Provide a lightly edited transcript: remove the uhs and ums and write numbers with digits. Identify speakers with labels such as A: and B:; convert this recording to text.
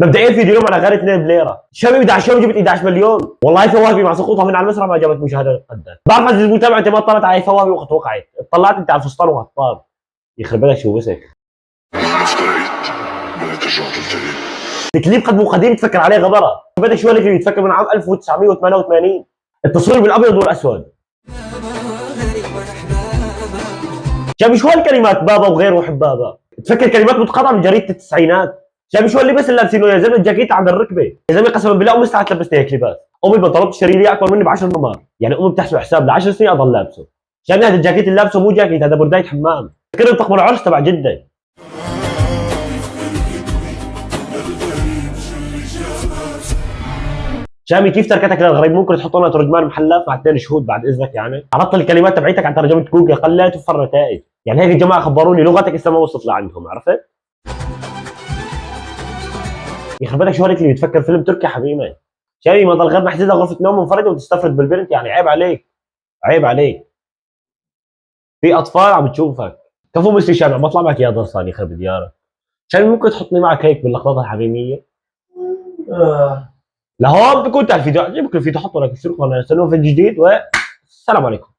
A: مبدئيا في اليوم على غير 2 بليره، شباب 11 يوم جبت 11 مليون، والله فواهبي مع سقوطها من على المسرح ما جابت مشاهده قدها، بعرف عزيز المتابع انت ما طلعت على فواهبي وقت وقعت، طلعت انت على الفستان وغطار، يخرب بيتك شو بسك. الكليب قد مو قديم تفكر عليه غبره، بدك شو اللي يتفكر من عام 1988، التصوير بالابيض والاسود. شباب شو هالكلمات بابا وغيره وحبابا، تفكر كلمات متقاطعه من جريده التسعينات. شباب شو اللي بس اللي لابسينه يا زلمه الجاكيت عند الركبه، يا زلمه قسما بالله امي استحت تلبسني هيك لباس، امي البنطلون الشريري اكبر مني ب10 نمار، يعني امي بتحسب حساب ل10 سنين اضل لابسه. شباب هذا الجاكيت اللي لابسه مو جاكيت، هذا بردايه حمام، فكرني بطقم العرس تبع جده. شامي كيف تركتك للغريب؟ ممكن تحط لنا ترجمان محلات مع 2 شهود بعد اذنك، يعني عرضت الكلمات تبعيتك على ترجمه جوجل قلت وفر نتائج، يعني هيك الجماعه خبروني لغتك لسه ما وصلت لعندهم، عرفت؟ يخرب بيتك شو هيك اللي بتفكر فيلم تركي حبيبي؟ شامي ما ضل غير محجزها غرفه نوم منفرده وتستفرد بالبنت، يعني عيب عليك، عيب عليك، في اطفال عم تشوفك. كفو مستر شامع بطلع معك يا ضرسان يخرب ديارك. شامي ممكن تحطني معك هيك باللقطات الحميميه؟ لهون بكون تعرف الفيديو عجبك الفيديو حطوا لك اشتركوا على القناه، استنوا فيديو جديد والسلام عليكم.